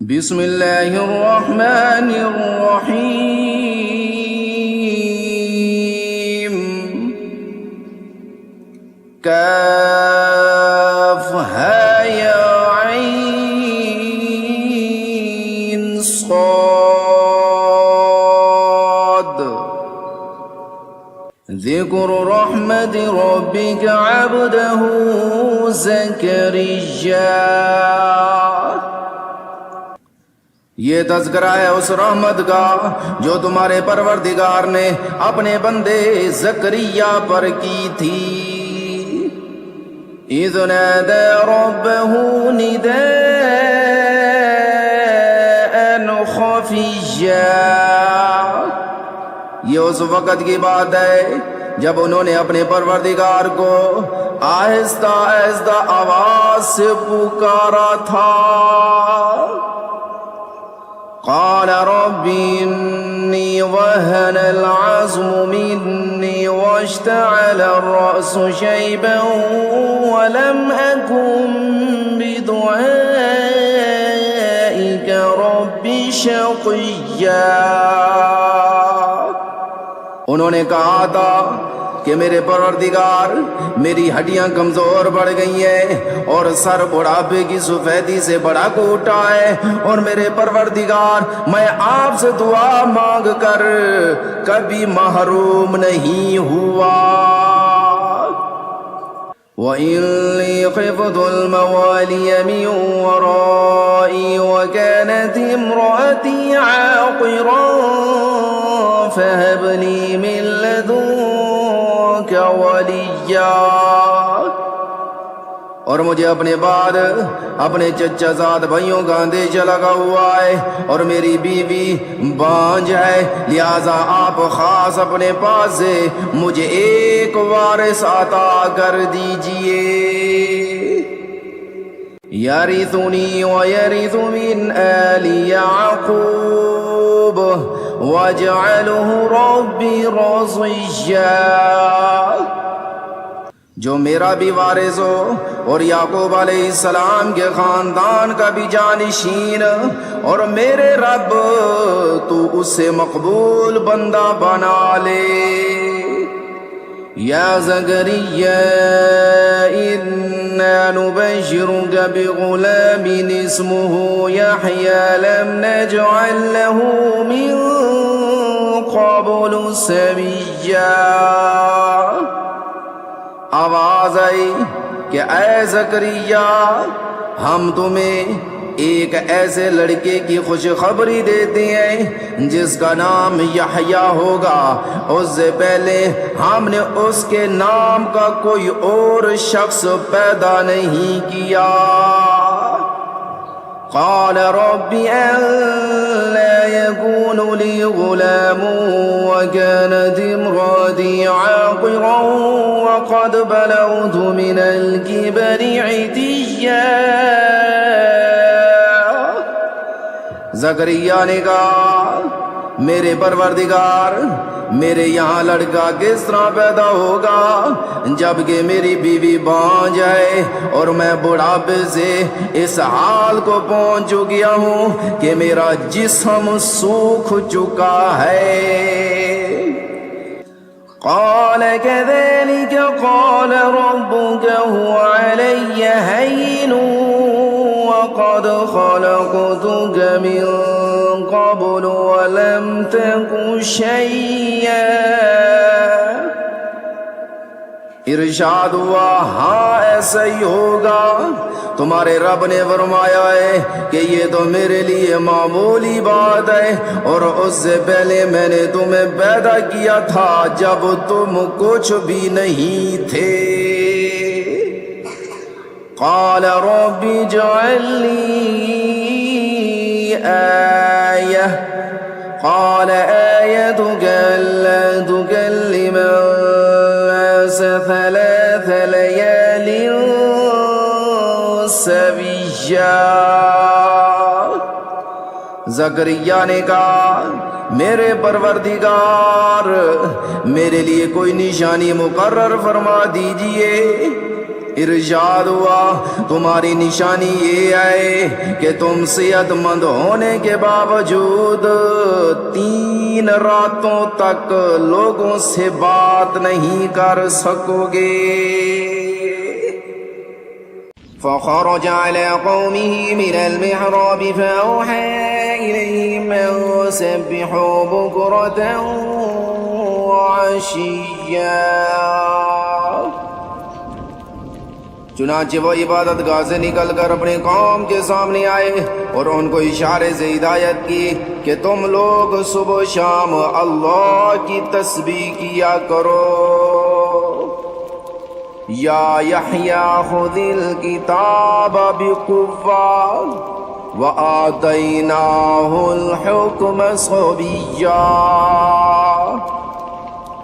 بسم اللہ الرحمن الرحیم کاف ها یا عین صاد ذکر رحمت ربک عبدہ زکریا۔ یہ تذکرہ ہے اس رحمت کا جو تمہارے پروردگار نے اپنے بندے زکریا پر کی تھی۔ اذ نادى ربه نداء خفيا، یہ اس وقت کی بات ہے جب انہوں نے اپنے پروردگار کو آہستہ آہستہ آواز سے پکارا تھا۔ قال رب إني وهن العظم مني واشتعل الرأس شيبا ولم أكن بدعائك رب شقيا۔ انہوں نے کہا تھا کہ میرے پروردگار میری ہڈیاں کمزور پڑ گئی ہیں اور سر بڑھاپے کی سفیدی سے بڑا کوٹا ہے، اور میرے پروردگار میں آپ سے دعا مانگ کر کبھی محروم نہیں ہوا۔ وَإِنِّي خِفْتُ الْمَوَالِيَ مِنْ وَرَائِي وَكَانَتِ امْرَأَتِي عَاقِرًا فَهَبْ لِي مِن لَّدُنكَ وَلِيًّا۔ اور مجھے اپنے بعد اپنے چچا زاد بھائیوں کا اندیشہ لگا ہوا ہے، اور میری بیوی بانجھ ہے، لہذا آپ خاص اپنے پاس سے مجھے ایک وارث عطا کر دیجئے۔ یرثنی ویرث من آل یعقوب واجعلہ ربی رضیا، جو میرا بھی وارث ہو اور یعقوب علیہ السلام کے خاندان کا بھی جانشین، اور میرے رب تو اسے مقبول بندہ بنا لے۔ یا زکریا انا نبشرک بغلام اسمہ یحیی لم نجعل له من قبل سمیا۔ آواز آئی کہ اے زکریا، ہم تمہیں ایک ایسے لڑکے کی خوشخبری دیتے ہیں جس کا نام یحییٰ ہوگا، اس سے پہلے ہم نے اس کے نام کا کوئی اور شخص پیدا نہیں کیا۔ قال رب أَنَّىٰ يَكُونُ لِي غُلَامٌ وَكَانَتِ امْرَأَتِي عَاقِرًا وَقَدْ بَلَغْتُ مِنَ الْكِبَرِ عِتِيًّا۔ زکریا نے کہا، میرے پروردگار، میرے یہاں لڑکا کس طرح پیدا ہوگا جبکہ میری بیوی بانجھ ہے اور میں بڑھاپے سے اس حال کو پہنچ گیا ہوں کہ میرا جسم سوکھ چکا ہے۔ قال كذلك قال ربك هو علي هين وقد خلقتك من قبل ولم تك شيئا۔ ارشاد ہوا، ہاں ایسا ہی ہوگا، تمہارے رب نے فرمایا ہے کہ یہ تو میرے لیے معمولی بات ہے، اور اس سے پہلے میں نے تمہیں پیدا کیا تھا جب تم کچھ بھی نہیں تھے۔ قال رب اجعل لي آية قال آيتك ألا تكلم الناس 3 ليال سويا۔ زکریا نے کہا، میرے پروردگار، میرے لیے کوئی نشانی مقرر فرما دیجئے۔ ارشاد ہوا تمہاری نشانی یہ ہے کہ تم صحت مند ہونے کے باوجود 3 راتوں تک لوگوں سے بات نہیں کر سکو گے۔ فخرج على قومه من المحراب فأوحى إليهم أن سبحوا بكرة وعشيا۔ چنانچہ وہ عبادت گاہ سے نکل کر اپنے قوم کے سامنے آئے اور ان کو اشارے سے ہدایت کی کہ تم لوگ صبح و شام اللہ کی تسبیح کیا کرو۔ یا یحییٰ خذ الکتاب بقوة وآتیناہ الحکم صبیا۔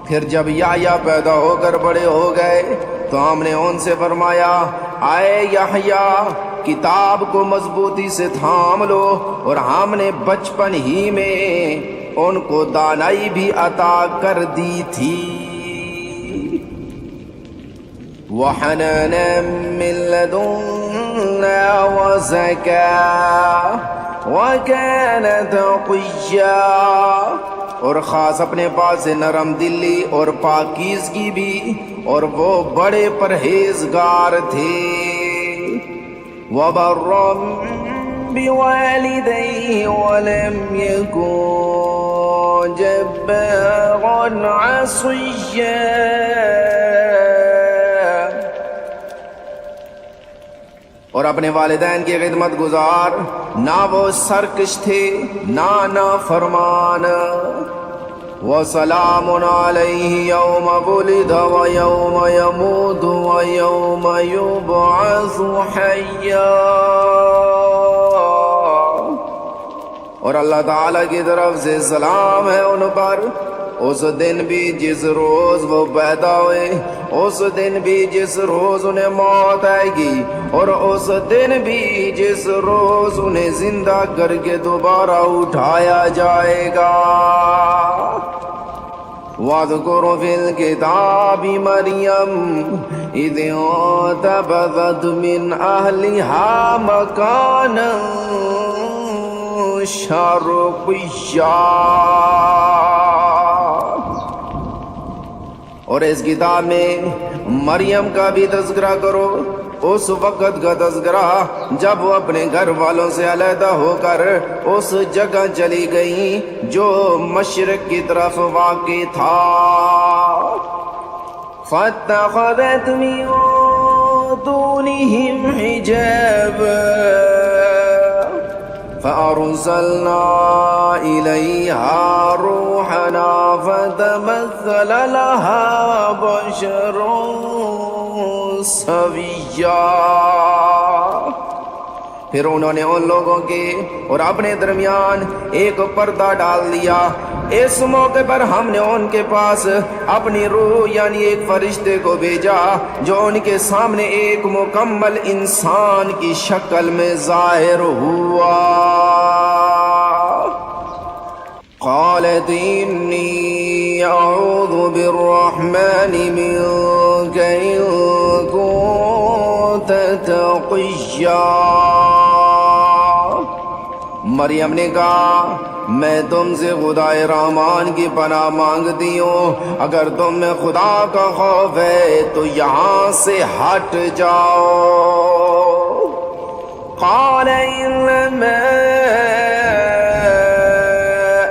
پھر جب یحییٰ پیدا ہو کر بڑے ہو گئے تو ہم نے ان سے فرمایا اے یحییٰ کتاب کو مضبوطی سے تھام لو، اور ہم نے بچپن ہی میں ان کو دانائی بھی عطا کر دی تھی۔ وَحَنَانًا مِّن لَّدُنَّا وَزَكَاةً وَكَانَ تَقِيًّا، اور خاص اپنے پاس سے نرم دلی اور پاکیزگی بھی، اور وہ بڑے پرہیزگار تھے۔ وَبَرًّا بِوَالِدَيْهِ وَلَمْ يَكُن جَبَّارًا عَصِيًّا، اور اپنے والدین کی خدمت گزار، نہ وہ سرکش تھے نہ نافرمان۔ وَسَلَامٌ عَلَيْهِ يَوْمَ وُلِدَ وَيَوْمَ يَمُوتُ وَيَوْمَ يُبْعَثُ حَيًّا، اور اللہ تعالیٰ کی طرف سے سلام ہے ان پر اس دن بھی جس روز وہ پیدا ہوئے، اس دن بھی جس روز انہیں موت آئے گی، اور اس دن بھی جس روز انہیں زندہ کر کے دوبارہ اٹھایا جائے گا۔ وَاذْكُرْ فِي الْكِتَابِ مَرْيَمَ إِذِ انتَبَذَتْ مِنْ أَهْلِهَا مَكَانًا شَرْقِيًّا، اور اس کتاب میں مریم کا بھی تذکرہ کرو، اس وقت کا تذکرہ جب وہ اپنے گھر والوں سے علیحدہ ہو کر اس جگہ چلی گئی جو مشرق کی طرف واقع تھا۔ فَاتَّخَذَتْ مِن دُونِهِمْ حِجَابًا فَأَرْسَلْنَا إِلَيْهَا رُوحَنَا فَتَمَثَّلَ لَهَا بَشَرًا سَوِيًّا۔ پھر انہوں نے ان لوگوں کے اور اپنے درمیان ایک پردہ ڈال دیا۔ اس موقع پر ہم نے ان کے پاس اپنی روح یعنی ایک فرشتے کو بھیجا جو ان کے سامنے ایک مکمل انسان کی شکل میں ظاہر ہوا۔ قالت انی اعوذ بالرحمن منک ان کنت تقیا۔ مریم نے کہا میں تم سے خدائے رحمان کی پناہ مانگتی ہوں، اگر تم میں خدا کا خوف ہے تو یہاں سے ہٹ جاؤ۔ قال انما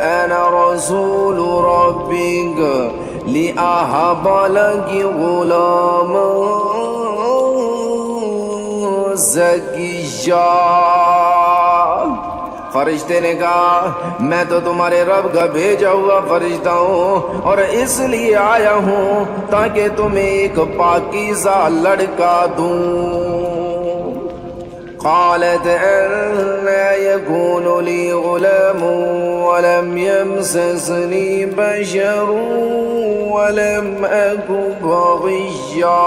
انا رسول ربک لأہب لک غلاما زکیا۔ فرشتے نے کہا میں تو تمہارے رب کا بھیجا ہوا فرشتہ ہوں، اور اس لیے آیا ہوں تاکہ تمہیں ایک پاکیزہ لڑکا دوں۔ قالت أَنَّىٰ يَكُونُ لِي غُلَامٌ وَلَمْ يَمْسَسْنِي بَشَرٌ وَلَمْ أَكُ بَغِيًّا۔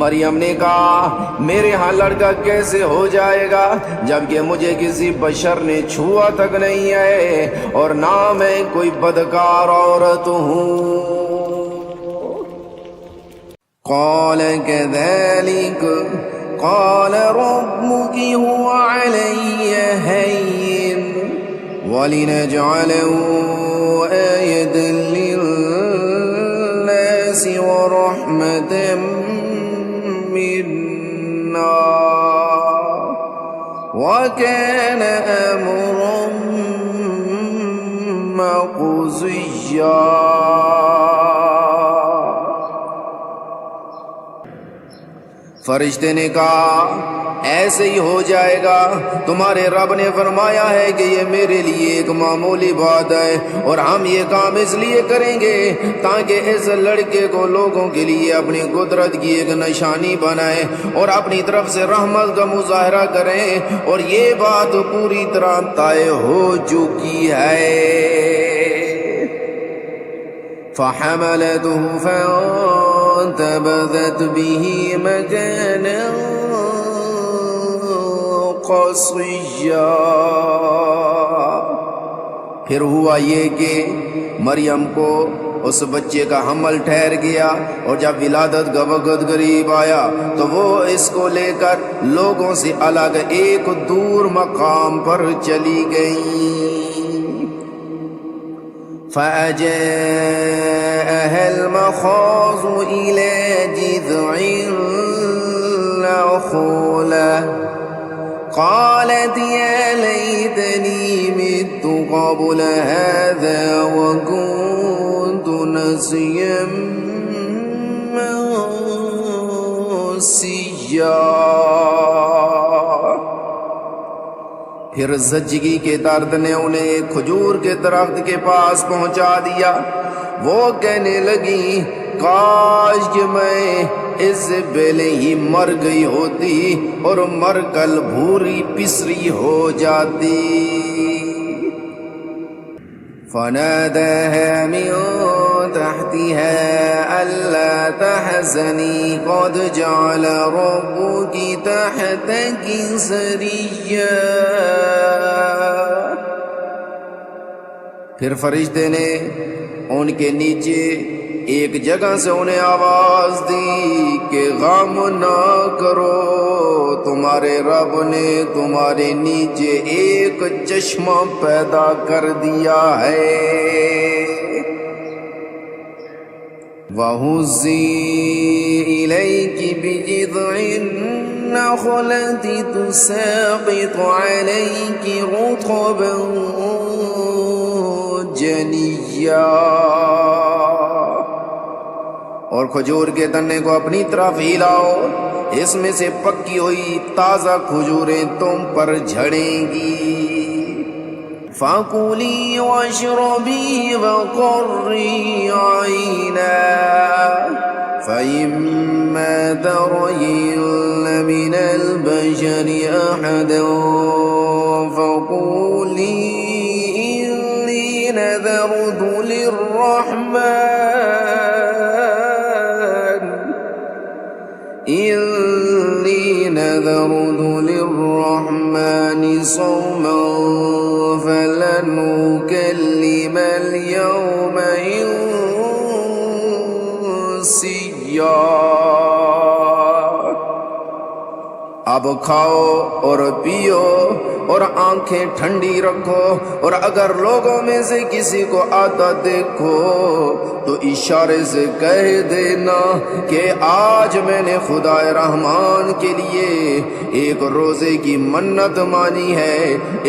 مریم نے کہا میرے ہاں لڑکا کیسے ہو جائے گا جبکہ مجھے کسی بشر نے چھوا تک نہیں ہے، اور نہ میں کوئی بدکار عورت ہوں۔ قال كذلك قال ربك هو علي هين ولنجعله آية للناس ورحمة منا وكان أمرا مقضيا. فرشتے نے کہا ایسے ہی ہو جائے گا. تمہارے رب نے فرمایا ہے کہ یہ میرے لیے ایک معمولی بات ہے اور ہم یہ کام اس لیے کریں گے تاکہ اس لڑکے کو لوگوں کے لیے اپنی قدرت کی ایک نشانی بنائیں اور اپنی طرف سے رحمت کا مظاہرہ کریں. اور یہ بات پوری طرح طے ہو چکی ہے. فحملته فانتبذت به مكانا قصيا. پھر ہوا یہ کہ مریم کو اس بچے کا حمل ٹھہر گیا اور جب ولادت کا وقت قریب آیا تو وہ اس کو لے کر لوگوں سے الگ ایک دور مقام پر چلی گئی. فأجاءها المخاض إلى جذع النخلة قالت يا ليتني مت قبل هذا وكنت نسيا منسيا. پھر زچگی کے درد نے انہیں ایک کھجور کے درخت کے پاس پہنچا دیا. وہ کہنے لگی کاش کہ میں اس سے پہلے ہی مر گئی ہوتی اور مر کل بھوری پسری ہو جاتی. فناداها من تحتها ألا تحزني قد جعل ربك تحتك سريا. پھر فرشتے نے ان کے نیچے ایک جگہ سے انہیں آواز دی کہ غم نہ کرو، تمہارے رب نے تمہارے نیچے ایک چشمہ پیدا کر دیا ہے. وَهُزِّي إِلَيْكِ بِجِذْعِ النَّخْلَةِ تُسَاقِطُ عَلَيْكِ رُطَبًا جَنِيًّا. اور کھجور کے تنے کو اپنی طرف ہلاؤ، اس میں سے پکی ہوئی تازہ کھجوریں تم پر جھڑیں گی. فَكُلِي وَاشْرَبِي وَقَرِّي عَيْنًا فَإِمَّا تَرَيِنَّ مِنَ الْبَشَرِ أَحَدًا فَقُولِي إِنِّي نَذَرْتُ لِلرَّحْمَنِ صَوْمًا فَلَنْ أُكَلِّمَ الْيَوْمَ إِنسِيًّا. اب کھاؤ اور پیو اور آنکھیں ٹھنڈی رکھو، اور اگر لوگوں میں سے کسی کو آتا دیکھو تو اشارے سے کہہ دینا کہ آج میں نے خدا رحمان کے لیے ایک روزے کی منت مانی ہے،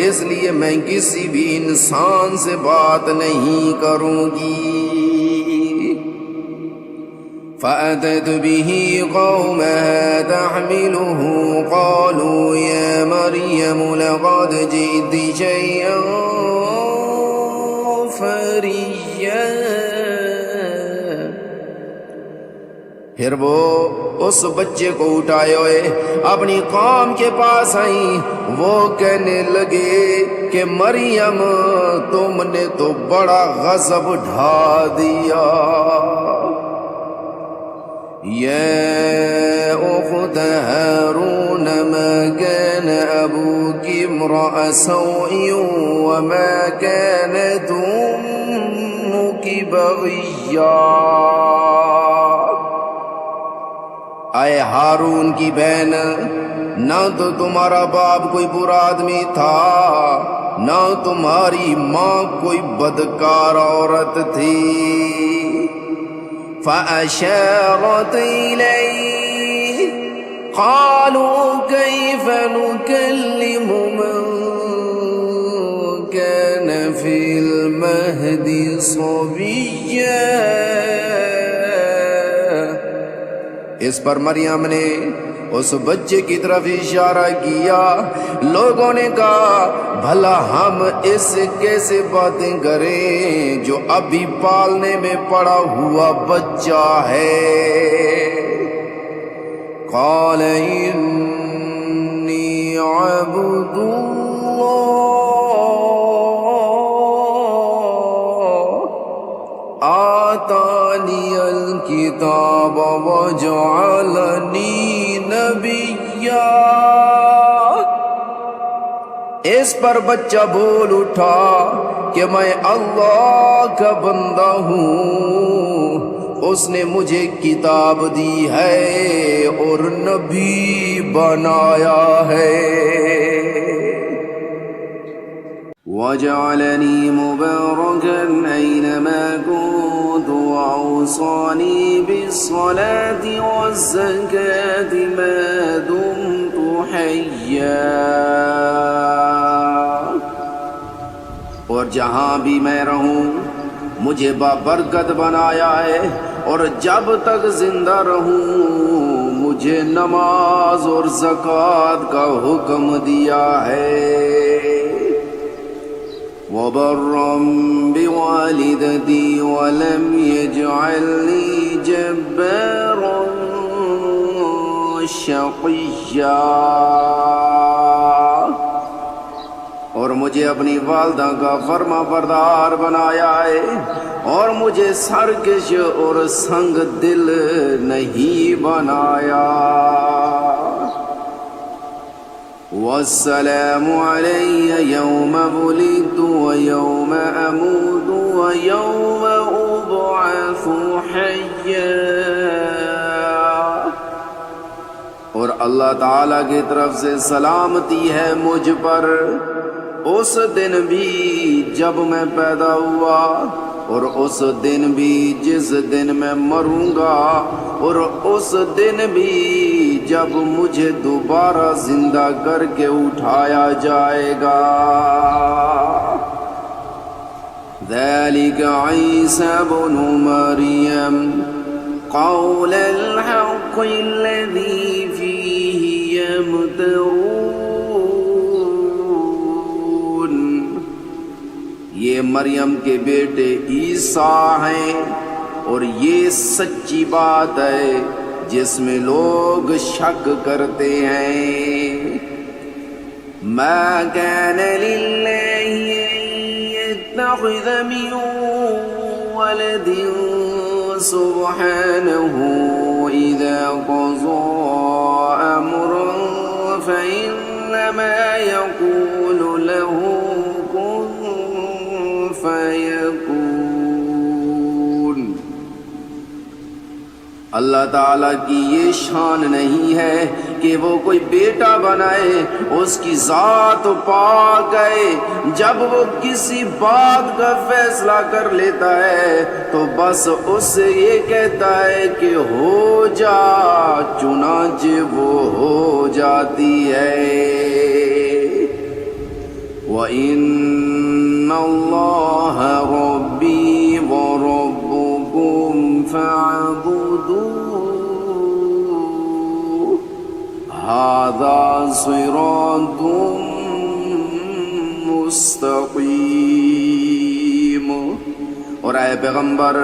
اس لیے میں کسی بھی انسان سے بات نہیں کروں گی. فأتت به قومها تحمله قالوا يا مريم لقد جئت شيئا فريا. پھر وہ اس بچے کو اٹھائے ہوئے اپنی قوم کے پاس آئیں. وہ کہنے لگے کہ مریم تم نے تو بڑا غضب ڈھا دیا. يا أخت هارون ما كان أبوك امرأ سوء وما كانت أمك بغيا. اے ہارون کی بہن، نہ تو تمہارا باپ کوئی برا آدمی تھا، نہ تمہاری ماں کوئی بدکار عورت تھی۔ فأشارت إليه قالوا كيف نكلم من كان في المهد صبيا۔ اس پر مریم نے اس بچے کی طرف اشارہ کیا۔ لوگوں نے کہا بھلا ہم اس سے کیسے باتیں کریں جو ابھی پالنے میں پڑا ہوا بچہ ہے۔ قال انی عبد اللہ آتانی الکتاب وجعلنی نبیا۔ اس پر بچہ بول اٹھا کہ میں اللہ کا بندہ ہوں، اس نے مجھے کتاب دی ہے اور نبی بنایا ہے۔ وَجَعَلَنِي مُبَارَكًا أَيْنَمَا كُنتُ وَأَوْصَانِي بِالصَّلَاةِ وَالزَّكَاةِ مَا دُمْتُ حَيًّا۔ اور جہاں بھی میں رہوں مجھے بابرکت بنایا ہے، اور جب تک زندہ رہوں مجھے نماز اور زکوٰۃ کا حکم دیا ہے۔ وَبَرًّا بِوَالِدَتِي وَلَمْ يَجْعَلْنِي جَبَّارًا شَقِيًّا۔ اور مجھے اپنی والدہ کا فرما بردار بنایا ہے، اور مجھے سرکش اور سنگ دل نہیں بنایا۔ والسلام علی یوم ولدت ویوم اموت ویوم ابعث حیا۔ اور اللہ تعالیٰ کی طرف سے سلامتی ہے مجھ پر اس دن بھی جب میں پیدا ہوا، اور اس دن بھی جس دن میں مروں گا، اور اس دن بھی جب مجھے دوبارہ زندہ کر کے اٹھایا جائے گا۔ ذَلِكَ عِيسَى ابْنُ مَرْيَمَ قَوْلَ الْحَقِّ الَّذِي فِيهِ يَمْتَرُونَ۔ یہ مریم کے بیٹے عیسیٰ ہیں، اور یہ سچی بات ہے جس میں لوگ شک کرتے ہیں۔ ما كان لله أن يتخذ من ولد سبحانه إذا قضى أمرا فإنما يقول له كن فيكون۔ اللہ تعالیٰ کی یہ شان نہیں ہے کہ وہ کوئی بیٹا بنائے، اس کی ذات پاک ہے۔ جب وہ کسی بات کا فیصلہ کر لیتا ہے تو بس اس سے یہ کہتا ہے کہ ہو جا، چنانچہ وہ ہو جاتی ہے۔ وَإِنَّ اللَّهَ رَبِّي وَرَبُّكُمْ فَاعْبُدُوهُ هَذَا صِرَاطٌ مُسْتَقِيمٌ۔ اور اے پیغمبر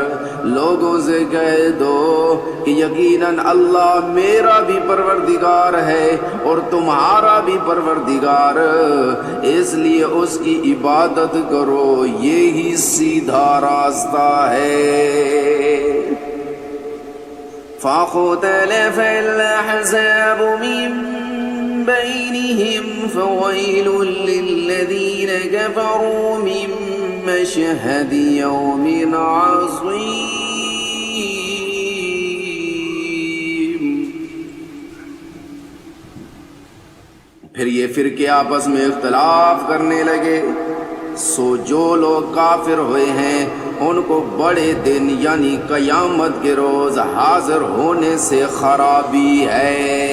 لوگوں سے کہہ دو کہ یقیناً اللہ میرا بھی پروردگار ہے اور تمہارا بھی پروردگار، اس لیے اس کی عبادت کرو، یہی سیدھا راستہ ہے۔ فاختلف الأحزاب من بينهم فويل للذين كفروا من مشهد يوم عظيم۔ پھر یہ فرقے آپس میں اختلاف کرنے لگے، سو جو لوگ کافر ہوئے ہیں ان کو بڑے دن یعنی قیامت کے روز حاضر ہونے سے خرابی ہے۔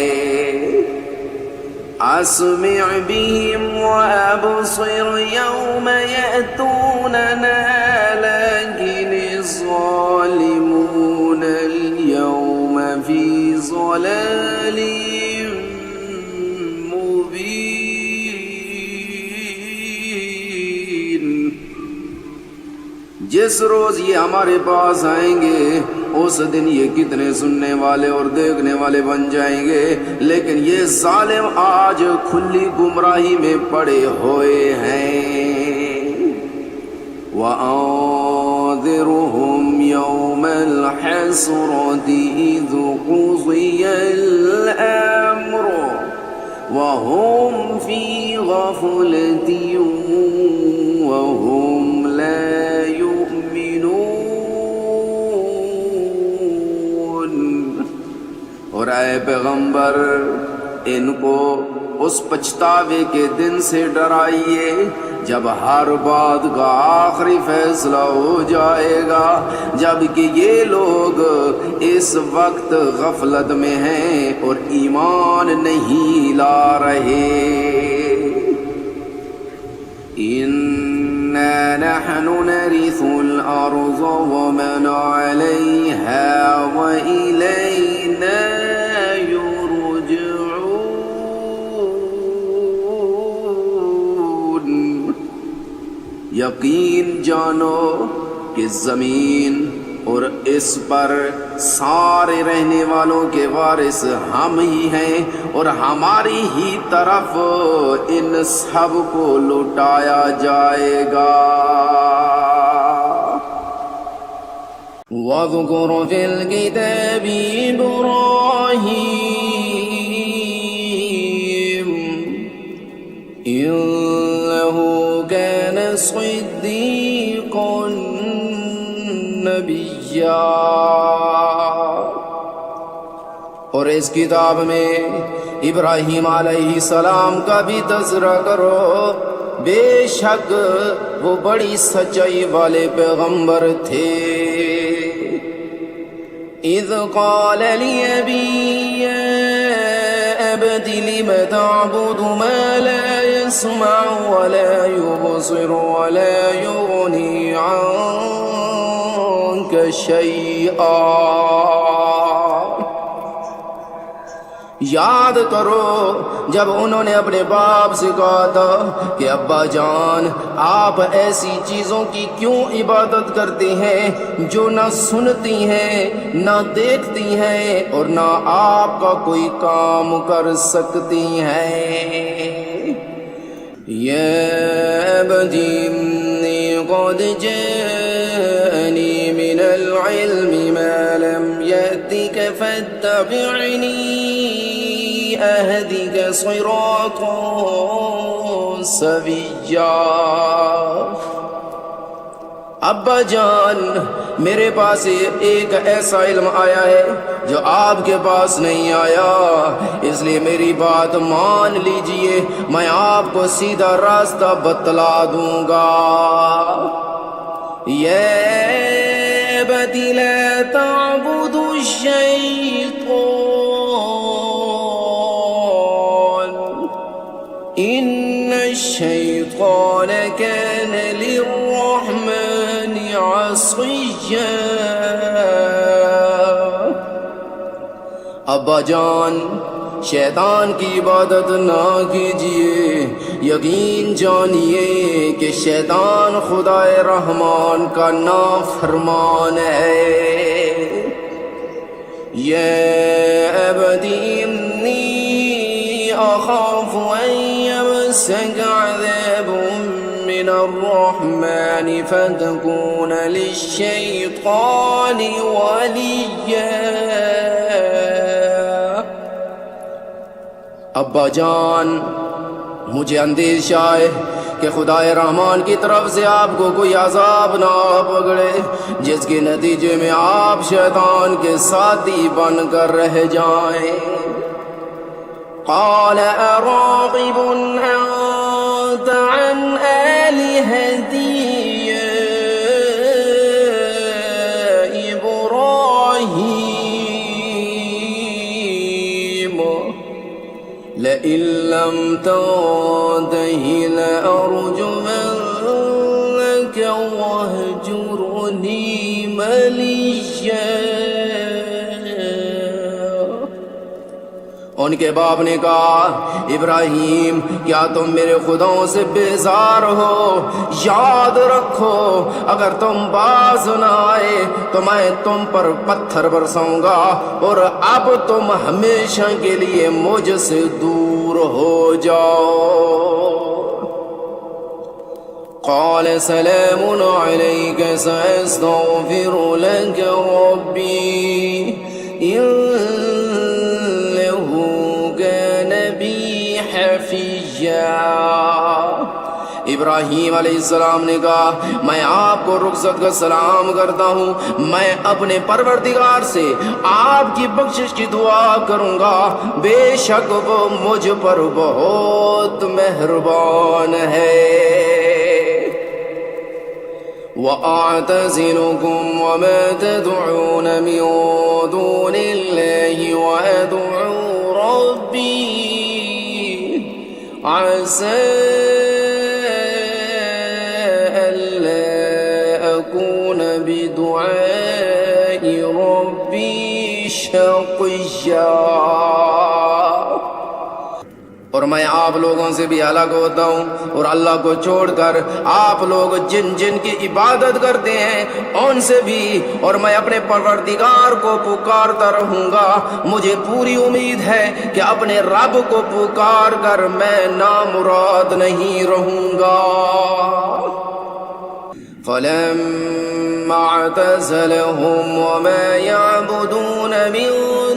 اسمع بهم وابصر يوم يأتوننا لكن الظالمون اليوم في ضلال مبين۔ جس روز یہ ہمارے پاس آئیں گے اس دن یہ کتنے سننے والے اور دیکھنے والے بن جائیں گے، لیکن یہ ظالم آج کھلی گمراہی میں پڑے ہوئے ہیں۔ وَأَنذِرْهُمْ يَوْمَ الْحَسْرَةِ إِذْ قُضِيَ الْأَمْرُ وَهُمْ فِي غَفْلَةٍ وَهُمْ لَا اور اے پیغمبر ان کو اس پچھتاوے کے دن سے ڈرائیے جب ہر بات کا آخری فیصلہ ہو جائے گا، جبکہ یہ لوگ اس وقت غفلت میں ہیں اور ایمان نہیں لا رہے۔ إِنَّا نَحْنُ نَرِثُ الْأَرْضَ وَمَنْ عَلَيْهَا وَإِلَيْنَا يُرْجَعُونَ۔ یقین جانو کہ زمین اور اس پر سارے رہنے والوں کے وارث ہم ہی ہیں اور ہماری ہی طرف ان سب کو لوٹایا جائے گا۔ وَاذْكُرْ فِي الْكِتَابِ إِبْرَاهِيمَ إِنَّهُ كَانَ صِدِّيقًا نبیّا۔ اور اس کتاب میں ابراہیم علیہ السلام کا بھی تذکرہ کرو، بے شک وہ بڑی سچائی والے پیغمبر تھے۔ اذ قال لأبيه يا أبت لم تعبد ما لا يسمع ولا يبصر ولا يغني عنك شيئا۔ یاد کرو جب انہوں نے اپنے باپ سے کہا تھا کہ ابا جان آپ ایسی چیزوں کی کیوں عبادت کرتے ہیں جو نہ سنتی ہیں نہ دیکھتی ہیں اور نہ آپ کا کوئی کام کر سکتی ہیں۔ یا ابت انی قد جاءنی من العلم ما لم یأتک فاتبعنی اہدک صراطا سویا۔ ابا جان میرے پاس ایک ایسا علم آیا ہے جو آپ کے پاس نہیں آیا، اس لیے میری بات مان لیجئے، میں آپ کو سیدھا راستہ بتلا دوں گا۔ یا ابت لا تعبدوا الشیطان ان الشیطان کان للرحمن عصیا۔ ابا جان شیطان کی عبادت نہ کیجیے، یقین جانیے کہ شیطان خدا رحمان کا نافرمان ہے۔ یا ابت انی اخاف ان یمسک عذاب من الرحمن فتكون للشیطان ولیا۔ ابا جان مجھے اندیشہ ہے کہ خدا رحمان کی طرف سے آپ کو کوئی عذاب نہ پکڑے جس کے نتیجے میں آپ شیطان کے ساتھی بن کر رہ جائیں۔ قال أراغب أنت عن آلهتي يا إبراهيم لئن لم تنته لأرجمنك واهجرني مليا. ان کے باپ نے کہا ابراہیم کیا تم میرے خداؤں سے بیزار ہو؟ یاد رکھو اگر تم باز نہ آئے تو میں تم پر پتھر برساؤں گا اور اب تم ہمیشہ کے لیے مجھ سے دور ہو جاؤ. قال سلام عليك سأستغفر لك ربي إنه كان بي حفيا. ابراہیم علیہ السلام نے کہا میں آپ کو رخصت کا سلام کرتا ہوں، میں اپنے پروردگار سے آپ کی بخشش کی دعا کروں گا، بے شک وہ مجھ پر بہت مہربان ہے. وَأَعْتَزِلُكُمْ وَمَا تَدْعُونَ مِن دُونِ اللَّهِ وَأَدْعُو رَبِّي عَسَىٰ أَلَّا أَكُونَ بِدُعَاءِ رَبِّي شَقِيًّا. اور میں آپ لوگوں سے بھی الگ ہوتا ہوں اور اللہ کو چھوڑ کر آپ لوگ جن جن کی عبادت کرتے ہیں ان سے بھی، اور میں اپنے پروردگار کو پکارتا رہوں گا. مجھے پوری امید ہے کہ اپنے رب کو پکار کر میں نامراد نہیں رہوں گا. فَلَمَّا اعْتَزَلَهُمْ وَمَا يَعْبُدُونَ مِن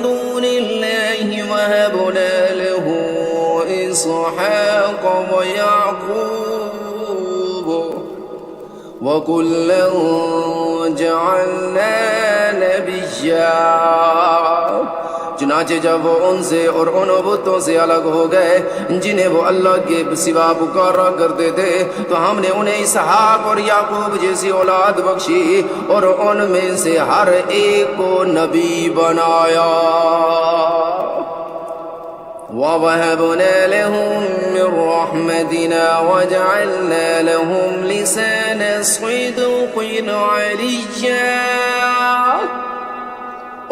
دُونِ اللَّهِ وَهَبْنَا لَهُ إسحاق ويعقوب وكلا جعلنا نبيا. چنانچہ جب وہ ان سے اور ان بتوں سے الگ ہو گئے جنہیں وہ اللہ کے سوا پکارا کرتے تھے تو ہم نے انہیں اسحاق اور یعقوب جیسی اولاد بخشی اور ان میں سے ہر ایک کو نبی بنایا. وَوَهَبْنَا لَهُم مِّن رَّحْمَتِنَا وَجَعَلْنَا لَهُمْ لِسَانَ صِدْقٍ عَلِيًّا.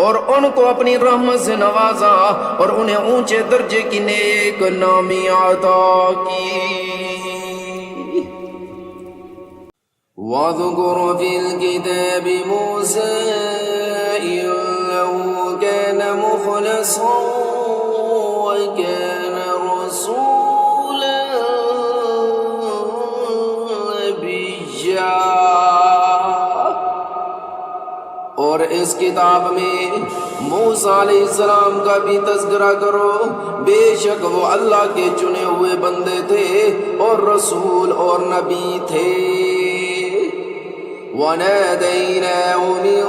اور ان کو اپنی رحمت سے نوازا اور انہیں اونچے درجے کی نیک نامی عطا کی. وَاذْكُرْ فِي الْكِتَابِ مُوسَىٰ إِنَّهُ كَانَ مُخْلَصًا وَكَانَ رَسُولًا نَبِيًّا. اور اس کتاب میں موسیٰ علیہ السلام کا بھی تذکرہ کرو، بے شک وہ اللہ کے چنے ہوئے بندے تھے اور رسول اور نبی تھے. وَنَادَيْنَاهُ مِن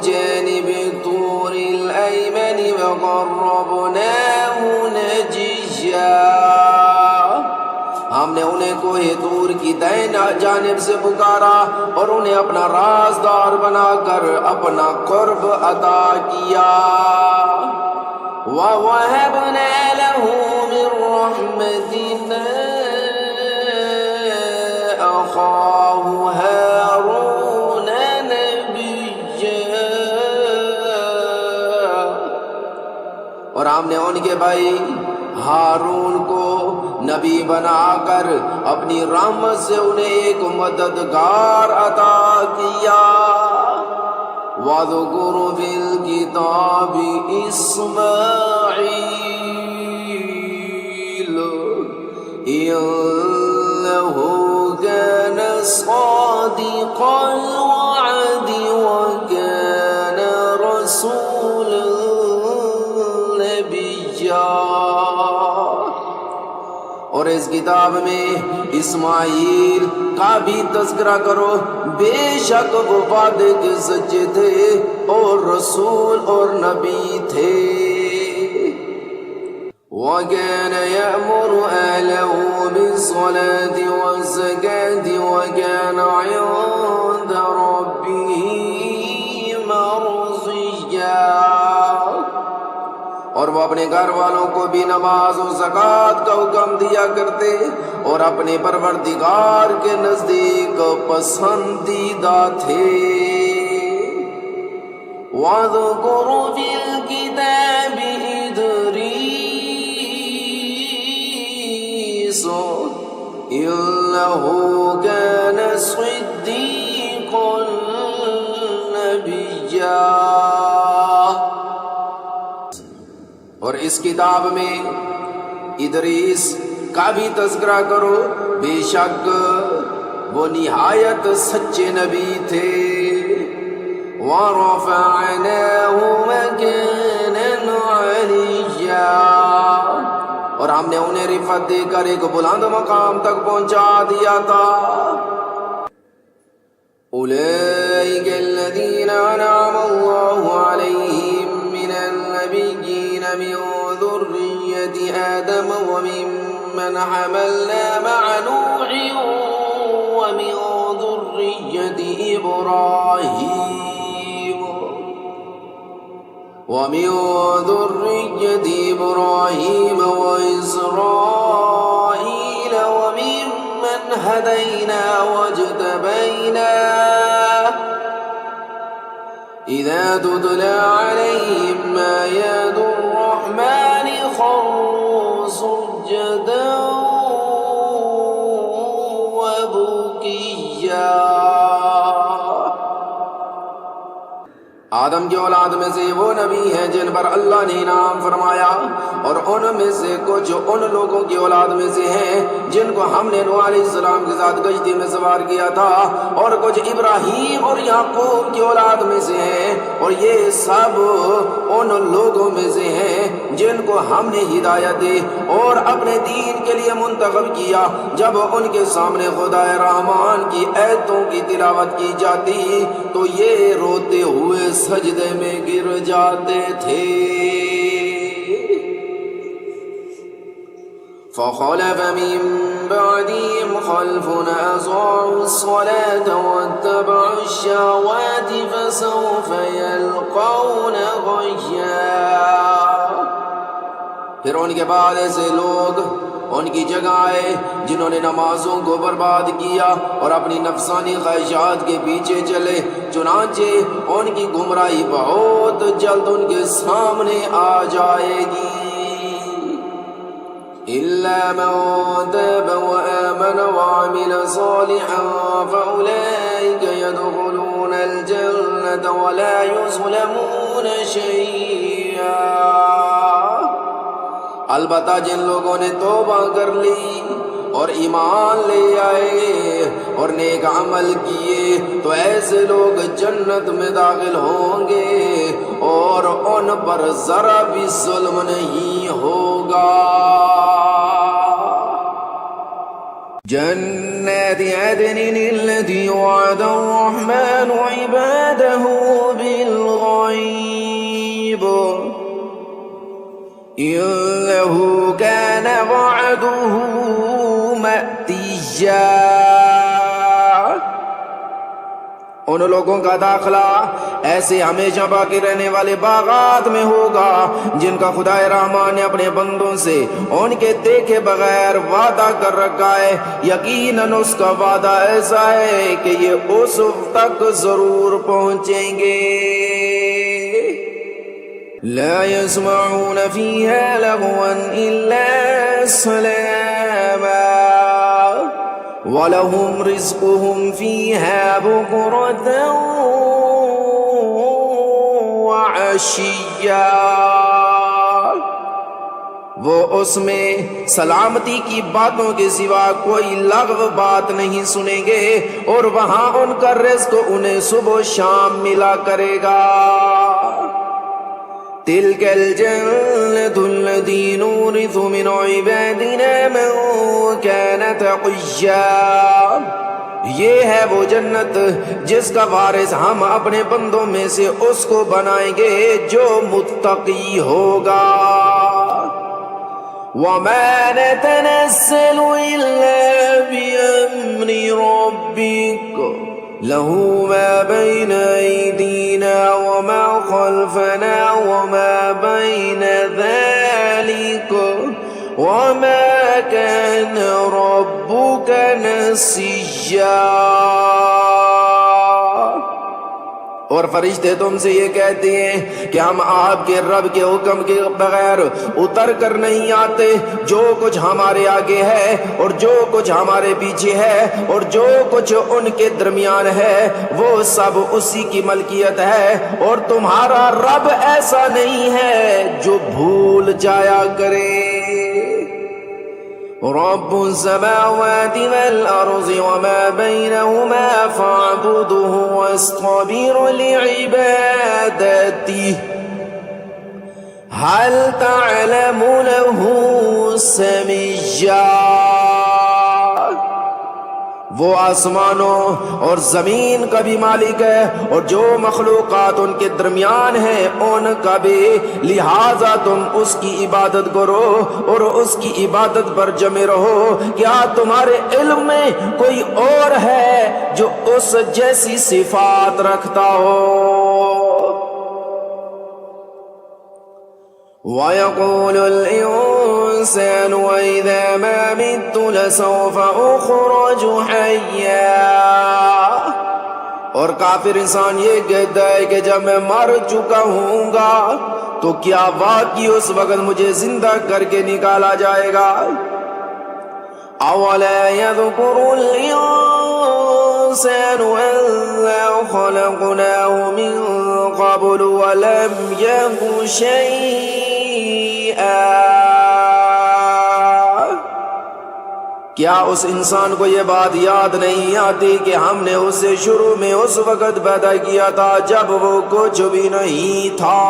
جَانِبِ الطُّورِ الْأَيْمَنِ وَقَرَّبْنَاهُ نَجِيًّا. ہم نے انہیں کوہ طور کی دائیں جانب سے پکارا اور انہیں اپنا رازدار بنا کر اپنا قرب عطا کیا. وَوَهَبْنَا لَهُ مِن رَّحْمَتِنَا أَخَاهُ هَارُونَ نَبِيًّا. اور ہم نے ان کے بھائی ہارون کو نبی بنا کر اپنی رحمت سے انہیں ایک مددگار عطا کیا. وَاذْكُرْ فِي الْكِتَابِ إِسْمَاعِيلَ إِنَّهُ كَانَ صَادِقَ الْوَعْدِ وَكَانَ رَسُولًا نَبِيًّا. اور اس کتاب میں اسماعیل کا بھی تذکرہ کرو، بے شک وہ وعدے کے سچے تھے اور رسول اور نبی تھے. وكان يأمر أهله بالصلاة والزكاة وكان عند ربه مرضيا، اور وہ اپنے گھر والوں کو بھی نماز و زکوٰۃ کا حکم دیا کرتے اور اپنے پروردگار کے نزدیک پسندیدہ تھے۔ وَاذْكُرْ فِي الْكِتَابِ إِدْرِيسَ إِنَّهُ كَانَ صِدِّيقًا نَبِيًّا، اور اس کتاب میں ادریس کا بھی تذکرہ کرو، بے شک وہ نہایت سچے نبی تھے۔ وَرَفَعْنَاهُ مَكَانًا عَلِيًّا، اور ہم نے انہیں رفعت دے کر ایک بلند مقام تک پہنچا دیا تھا۔ أولئك الذين أنعم الله عليهم من النبيين من ذرية آدم وممن حملنا مع نوح ومن ذرية إبراهيم وإسرائيل وممن هدينا واجتبينا إذا تتلى عليهم آيات الرحمن خروا سجدا وبكيا۔ آدم کی اولاد میں سے وہ نبی ہیں جن پر اللہ نے انعام فرمایا، اور ان میں سے کچھ ان لوگوں کی اولاد میں سے ہیں جن کو ہم نے نوح علیہ السلام کے ساتھ کشتی میں سوار کیا تھا، اور کچھ ابراہیم اور یعقوب کی اولاد میں سے ہیں، اور یہ سب ان لوگوں میں سے ہیں جن کو ہم نے ہدایت دی اور اپنے دین کے لیے منتخب کیا۔ جب ان کے سامنے خدا رحمان کی آیتوں کی تلاوت کی جاتی تو یہ روتے ہوئے سجدے میں گر جاتے تھے۔ فخلف من بعدهم خلف أضاعوا الصلاة واتبعوا الشهوات فسوف يلقون غيا، پھر ان کے بعد ایسے لوگ ان کی جگہ آئے جنہوں نے نمازوں کو برباد کیا اور اپنی نفسانی خواہشات کے پیچھے چلے، چنانچہ ان کی گمراہی بہت جلد ان کے سامنے آ جائے گی۔ إلا من تاب وآمن وعمل صالحا فأولئك يدخلون الجنة ولا يظلمون شيئا، البتہ جن لوگوں نے توبہ کر لی اور ایمان لے آئے اور نیک عمل کیے تو ایسے لوگ جنت میں داخل ہوں گے اور ان پر ذرا بھی ظلم نہیں ہوگا۔ جنات عدن التي وعد الرحمن عباده بالغيب إنه كان وعده مأتيا، ان لوگوں کا داخلہ ایسے ہمیشہ باقی رہنے والے باغات میں ہوگا جن کا خدا رحمان نے اپنے بندوں سے ان کے دیکھے بغیر وعدہ کر رکھا ہے۔ یقیناً اس کا وعدہ ایسا ہے کہ یہ اس تک ضرور پہنچیں گے۔ لا يسمعون فيها لغوا إلا سلاما وَلَهُمْ رِزْقُهُمْ فِيهَا بُكْرَةً وَعَشِيًّا، وہ اس میں سلامتی کی باتوں کے سوا کوئی لغو بات نہیں سنیں گے، اور وہاں ان کا رزق انہیں صبح و شام ملا کرے گا۔ تِلْكَ الْجَنَّةُ الَّتِي نُورِثُ مِنْ عِبَادِنَا مَنْ كَانَ تَقِيًّا، یہ ہے وہ جنت جس کا وارث ہم اپنے بندوں میں سے اس کو بنائیں گے جو متقی ہوگا۔ وما نتنزل إلا بأمر ربك له ما بين أيدينا وما خلفنا وما بين ذلك وما كان ربك نسيا. اور فرشتے تم سے یہ کہتے ہیں کہ ہم آپ کے رب کے حکم کے بغیر اتر کر نہیں آتے. جو کچھ ہمارے آگے ہے اور جو کچھ ہمارے پیچھے ہے اور جو کچھ ان کے درمیان ہے وہ سب اسی کی ملکیت ہے. اور تمہارا رب ایسا نہیں ہے جو بھول جایا کرے. رب السماوات والأرض وما بينهما فاعبده واصطبر لعبادته هل تعلم له سميا. وہ آسمانوں اور زمین کا بھی مالک ہے اور جو مخلوقات ان کے درمیان ہیں ان کا بھی. لہذا تم اس کی عبادت کرو اور اس کی عبادت پر جمے رہو. کیا تمہارے علم میں کوئی اور ہے جو اس جیسی صفات رکھتا ہو؟ وَيَقُولُ الْإِنسَانُ وَإِذَا مَا مِتُّ لَسَوْفَ أُخْرَجُ حَيًّا. اور کافر انسان یہ کہتا ہے کہ جب میں مر چکا ہوں گا تو کیا واقعی اس وقت مجھے زندہ کر کے نکالا جائے گا؟ أَوَلَا يَذْكُرُ الْإِنسَانُ أَنَّا خَلَقْنَاهُ مِن قَبْلُ وَلَمْ يَكُ شَيْئًا. کیا اس انسان کو یہ بات یاد نہیں آتی کہ ہم نے اسے شروع میں اس وقت پیدا کیا تھا جب وہ کچھ بھی نہیں تھا؟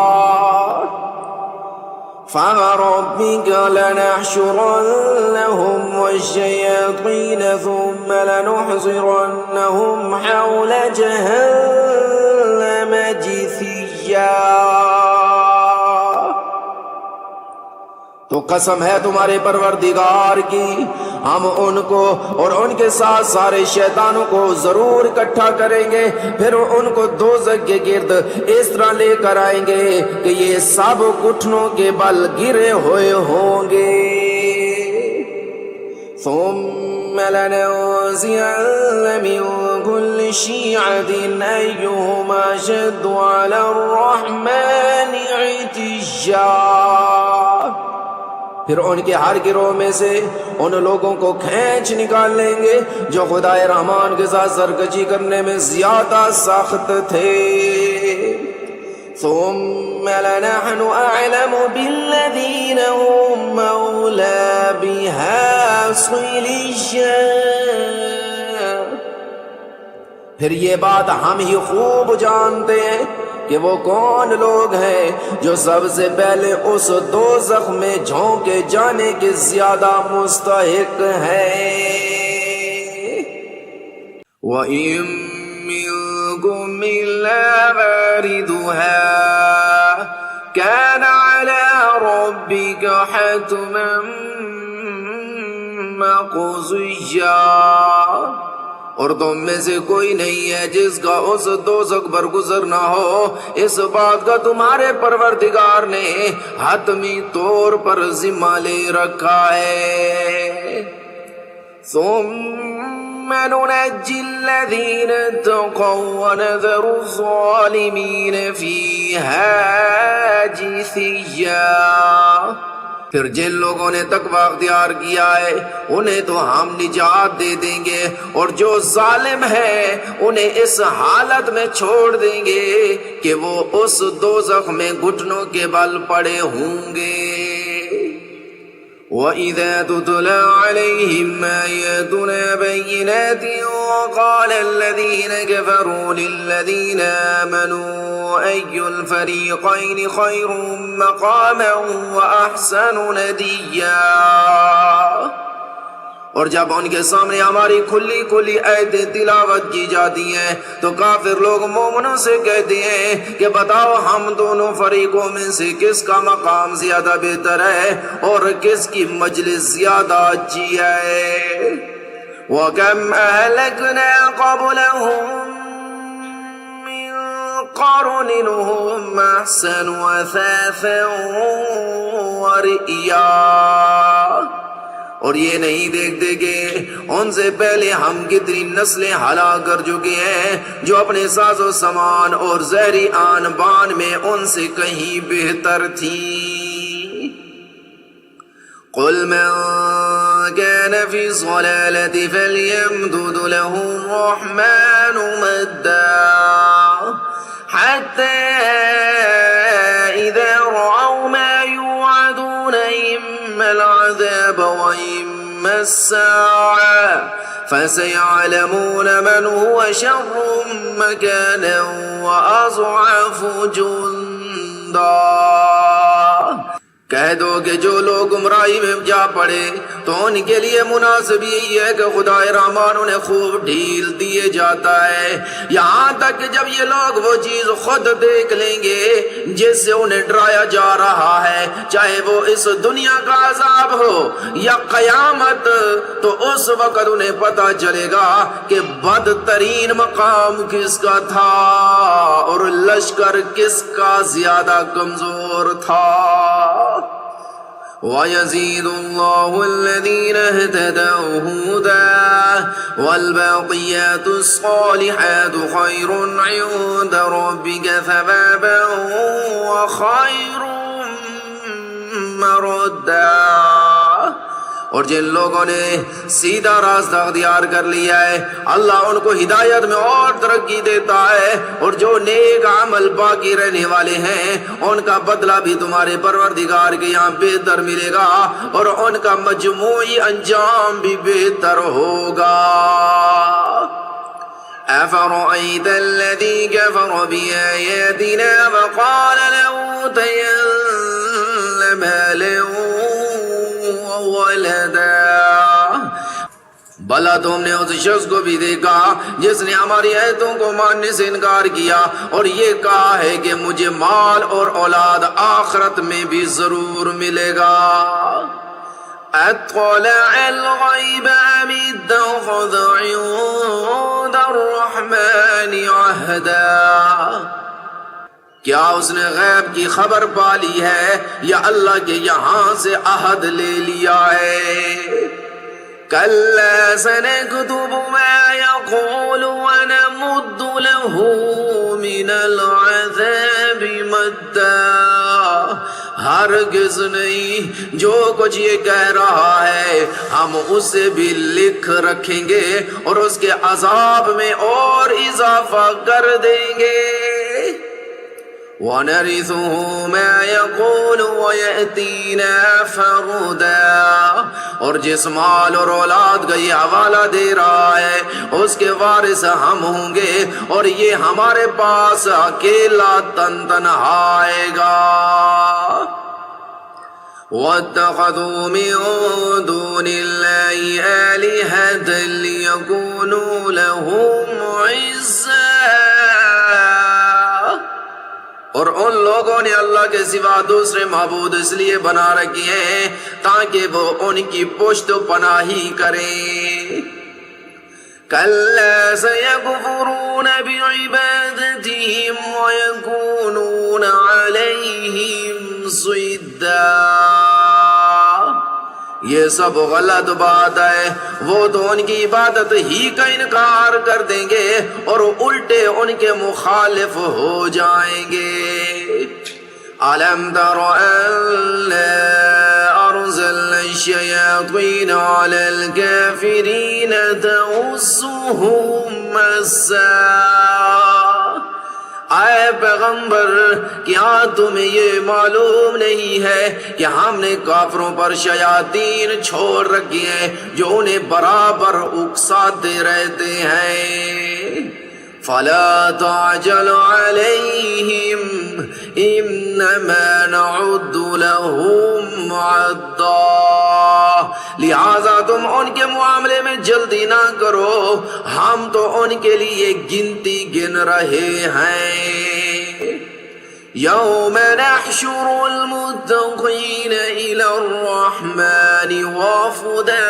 فَوَرَبِّكَ لَنَحْشُرَنَّهُمْ وَالشَّيَاطِينَ ثُمَّ لَنُحْضِرَنَّهُمْ حَوْلَ جَهَنَّمَ جِثِيًّا. تو قسم ہے تمہارے پروردگار کی ہم ان کو اور ان کے ساتھ سارے شیطانوں کو ضرور اکٹھا کریں گے. پھر ان کو دوزخ کے گرد اس طرح لے کر آئیں گے کہ یہ سب گھٹنوں کے بل گرے ہوئے ہوں گے. ثم لننزعن من كل شيعة أيهم أشد على الرحمن عتيا. پھر ان کے ہر گروہ میں سے ان لوگوں کو کھینچ نکال لیں گے جو خدائے رحمان کے ساتھ سرکشی کرنے میں زیادہ سخت تھے. ثم لنحن أعلم بالذين هم أولى بها صليا. پھر یہ بات ہم ہی خوب جانتے ہیں کہ وہ کون لوگ ہیں جو سب سے پہلے اس دوزخ میں جھونکے جانے کے زیادہ مستحق ہیں. وَإِن مِّنكُمْ إِلَّا وَارِدُهَا كَانَ عَلَى رَبِّكَ حَتْمًا مَّقْضِيًّا. اور تم میں سے کوئی نہیں ہے جس کا اس دوزخ پر گزر نہ ہو. اس بات کا تمہارے پروردگار نے حتمی طور پر ذمہ لے رکھا ہے. ثم ننجي الذين اتقوا ونذر الظالمين فيها جثيا. پھر جن لوگوں نے تقوی اختیار کیا ہے انہیں تو ہم نجات دے دیں گے اور جو ظالم ہے انہیں اس حالت میں چھوڑ دیں گے کہ وہ اس دوزخ میں گھٹنوں کے بل پڑے ہوں گے. وَإِذَا تُتْلَى عَلَيْهِمْ آيَاتُنَا بَيِّنَاتٍ قَالَ الَّذِينَ كَفَرُوا لِلَّذِينَ آمَنُوا أَيُّ الْفَرِيقَيْنِ خَيْرٌ مَّقَامًا وَأَحْسَنُ نَدِيًّا. اور جب ان کے سامنے ہماری کھلی کھلی آیتیں تلاوت کی جاتی ہیں تو کافر لوگ مومنوں سے کہتے ہیں کہ بتاؤ ہم دونوں فریقوں میں سے کس کا مقام زیادہ بہتر ہے اور کس کی مجلس زیادہ اچھی ہے۔ وَكَمْ أَهْلَكْنَا قَبْلَهُمْ قَرْنٍ هُمْ أَحْسَنُ أَثَاثًا وَرِئْيًا، اور یہ نہیں دیکھتے کہ ان سے پہلے ہم کتنی نسلیں ہلاک کر چکے ہیں جو اپنے ساز و سامان اور زہری آن بان میں ان سے کہیں بہتر تھی۔ قُلْ مَنْ كَانَ فِي الضَّلَالَةِ فَلْيَمْدُدْ لَهُ الرَّحْمَنُ مَدًّا حَتَّى إِذَا رَأَوْا مَا يُوعَدُونَ إِمَّا الْعَذَابَ وَإِمَّا السَّاعَةَ فَسَيَعْلَمُونَ مَنْ هُوَ شَرٌّ مَكَانًا وَأَضْعَفُ جُنْدًا۔ کہہ دو کہ جو لوگ گمراہی میں جا پڑے تو ان کے لیے مناسب یہی ہے کہ خدا رحمان انہیں خوب ڈھیل دیے جاتا ہے، یہاں تک کہ جب یہ لوگ وہ چیز خود دیکھ لیں گے جس سے انہیں ڈرایا جا رہا ہے، چاہے وہ اس دنیا کا عذاب ہو یا قیامت، تو اس وقت انہیں پتہ چلے گا کہ بدترین مقام کس کا تھا اور لشکر کس کا زیادہ کمزور تھا۔ وَيَزِيدُ اللَّهُ الَّذِينَ اهْتَدَوْا هُدًى وَالْبَاقِيَاتُ الصَّالِحَاتُ خَيْرٌ عِندَ رَبِّكَ ثَوَابًا وَخَيْرٌ مَّرَدًّا۔ اور جن لوگوں نے سیدھا راستہ اختیار کر لیا ہے اللہ ان کو ہدایت میں اور ترقی دیتا ہے، اور جو نیک عمل باقی رہنے والے ہیں ان کا بدلہ بھی تمہارے پروردگار کے یہاں بہتر ملے گا اور ان کا مجموعی انجام بھی بہتر ہوگا۔ أَفَرَأَيْتَ الَّذِي كَفَرَ بِآيَاتِنَا وَقَالَ لَأُوتَيَنَّ مَالًا وَوَلَدًا، بھلا تم نے اس شخص کو بھی دیکھا جس نے ہماری آیتوں کو ماننے سے انکار کیا اور یہ کہا ہے کہ مجھے مال اور اولاد آخرت میں بھی ضرور ملے گا۔ اطلع الغیب ام اتخذ عند الرحمن عہدا، کیا اس نے غیب کی خبر پا لی ہے یا اللہ کے یہاں سے عہد لے لیا ہے؟ کلا سنکتب ما یقول ونمد له من العذاب مدا، ہرگز نہیں، جو کچھ یہ کہہ رہا ہے ہم اسے بھی لکھ رکھیں گے اور اس کے عذاب میں اور اضافہ کر دیں گے۔ وَنَرِثُهُ مَا يَقُولُ وَيَأْتِينَا فَرْدًا، اور جس مال اور اولاد کا یہ حوالہ دے رہا ہے اس کے وارث ہم ہوں گے اور یہ ہمارے پاس اکیلا تنہا آئے گا۔ وَاتَّخَذُوا مِن دُونِ اللَّهِ آلِهَةً لِيَكُونُوا لَهُمْ عِزًّا، اور ان لوگوں نے اللہ کے سوا دوسرے معبود اس لیے بنا رکھے ہیں تاکہ وہ ان کی پشت پناہی کریں۔ کلا سیکفرون بعبادتہم ویکونون علیہم ضدا، یہ سب غلط بات ہے، وہ تو ان کی عبادت ہی کا انکار کر دیں گے اور الٹے ان کے مخالف ہو جائیں گے۔ أَلَمْ تَرَ أَنَّا أَرْسَلْنَا الشَّيَاطِينَ عَلَى الْكَافِرِينَ تَؤُزُّهُمْ أَزًّا، اے پیغمبر کیا تمہیں یہ معلوم نہیں ہے کہ ہم نے کافروں پر شیاطین چھوڑ رکھی ہیں جو انہیں برابر اکساتے رہتے ہیں۔ فلا تعجل عليهم انما نعد لهم عدا، لہذا تم ان کے معاملے میں جلدی نہ کرو، ہم تو ان کے لیے گنتی گن رہے ہیں۔ یوم نحشر المتقین الی الرحمن وفدا،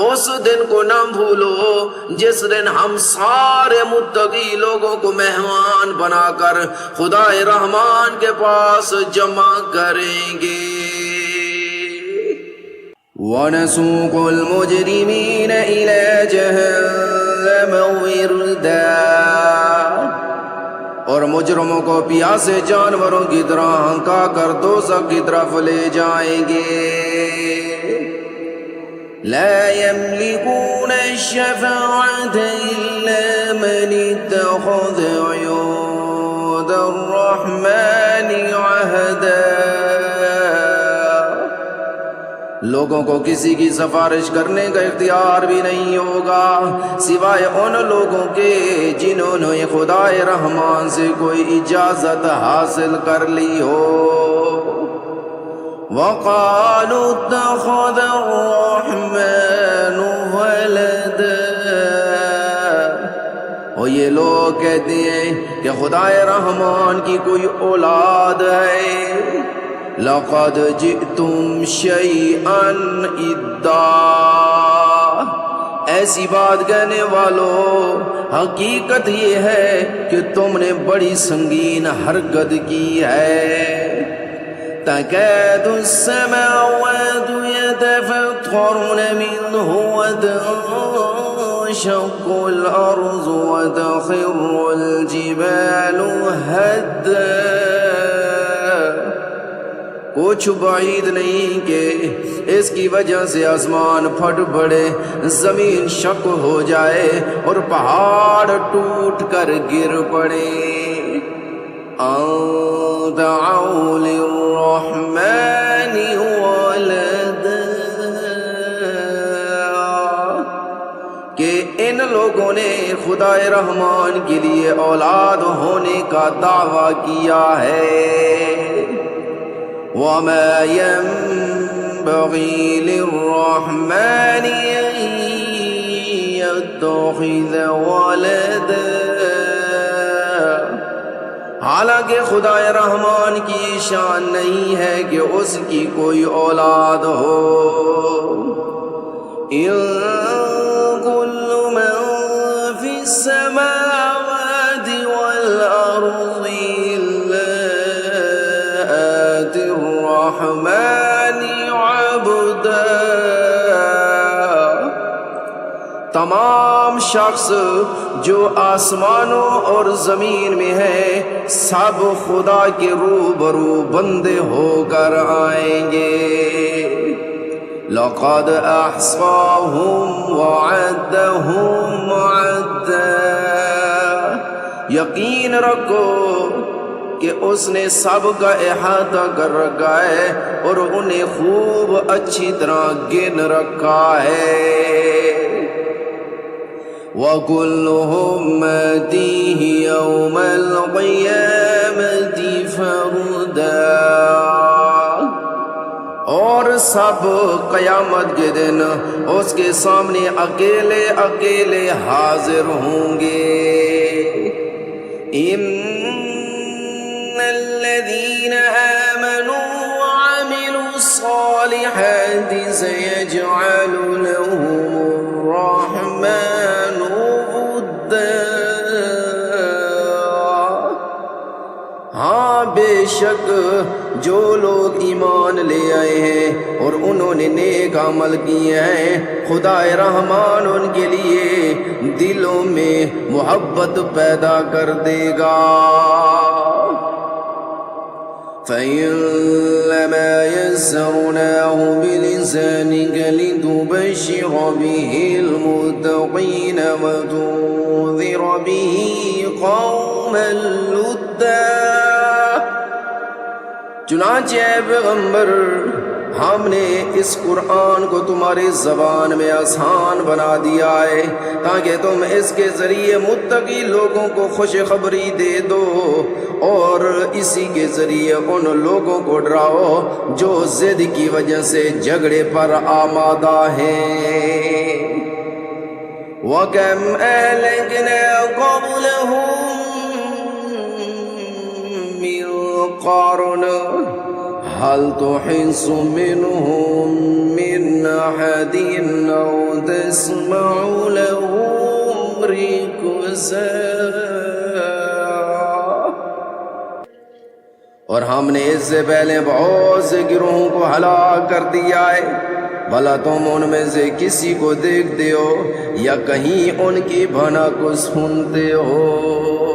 اس دن کو نہ بھولو جس دن ہم سارے متقی لوگوں کو مہمان بنا کر خدا رحمان کے پاس جمع کریں گے۔ وَنَسُوقُ الْمُجْرِمِينَ إِلَى جَهَنَّمَ وِرْدًا، اور مجرموں کو پیاسے جانوروں کی طرح ہنکا کر دوزخ کی طرف لے جائیں گے۔ لا يملكون الشفاعة إلا من اتخذ عند الرحمن عهدا، لوگوں کو کسی کی سفارش کرنے کا اختیار بھی نہیں ہوگا سوائے ان لوگوں کے جنہوں نے خدا رحمان سے کوئی اجازت حاصل کر لی ہو۔ وَقَالُوا اتَّخَذَ الرَّحْمَنُ وَلَدًا، اور یہ لوگ کہتے ہیں کہ خدا رحمان کی کوئی اولاد ہے۔ لَقَدْ جِئْتُمْ شَيْئًا إِدًّا، ایسی بات کہنے والوں، حقیقت یہ ہے کہ تم نے بڑی سنگین حرکت کی ہے۔ تكاد السماوات يتفطرن منه وتنشق الأرض وتخر الجبال هدا، کچھ بعید نہیں کہ اس کی وجہ سے آسمان پھٹ پڑے، زمین شق ہو جائے اور پہاڑ ٹوٹ کر گر پڑے۔ أَن دَعَوْا لِلرَّحْمَنِ وَلَدًا، کہ ان لوگوں نے خدا رحمان کے لیے اولاد ہونے کا دعویٰ کیا ہے۔ وَمَا يَنبَغِي لِلرَّحْمَنِ أَن يَتَّخِذَ وَلَدًا، حالانکہ خدا رحمان کی شان نہیں ہے کہ اس کی کوئی اولاد ہو۔ إِن كُلُّ مَن فِي السَّمَاوَاتِ وَالْأَرْضِ إِلَّا آتِي الرَّحْمَنِ عَبْدًا، تمام شخص جو آسمانوں اور زمین میں ہے سب خدا کے روبرو بندے ہو کر آئیں گے۔ لَقَدْ أَحْصَاهُمْ وَعَدَّهُمْ عَدًّا، یقین رکھو کہ اس نے سب کا احاطہ کر رکھا ہے اور انہیں خوب اچھی طرح گن رکھا ہے۔ وَكُلُّهُمْ آتِيهِ يَوْمَ الْقِيَامَةِ فَرْدًا، اور سب قیامت کے دن اس کے سامنے اکیلے اکیلے حاضر ہوں گے۔ إِنَّ الَّذِينَ آمَنُوا وَعَمِلُوا الصَّالِحَاتِ سَيَجْعَلُ لَهُمُ الرَّحْمَنُ وُدًّا، ہاں بے شک جو لوگ ایمان لے آئے ہیں اور انہوں نے نیک عمل کیے ہیں، خدا رحمان ان کے لیے دلوں میں محبت پیدا کر دے گا۔ فَإِنَّمَا يَسَّرْنَاهُ بِلِسَانِكَ لِتُبَشِّرَ بِهِ الْمُتَّقِينَ وَتُنذِرَ بِهِ قَوْمًا لُدًّا، چنانچہ اے پیغمبر ہم نے اس قرآن کو تمہاری زبان میں آسان بنا دیا ہے تاکہ تم اس کے ذریعے متقی لوگوں کو خوشخبری دے دو اور اسی کے ذریعے ان لوگوں کو ڈراؤ جو ضد کی وجہ سے جھگڑے پر آمادہ ہیں۔ وَكَمْ أَهْلَكْنَا قَبْلَهُم مِّن قَرْنٍ هَلْ تُحِسُّ مِنْهُم مِّنْ أَحَدٍ أَوْ تَسْمَعُ لَهُمْ رِكْزًا۔ اور ہم نے اس سے پہلے بہت سے گروہوں کو ہلاک کر دیا ہے، بھلا تم ان میں سے کسی کو دیکھتے ہو یا کہیں ان کی بھنک کو سنتے ہو؟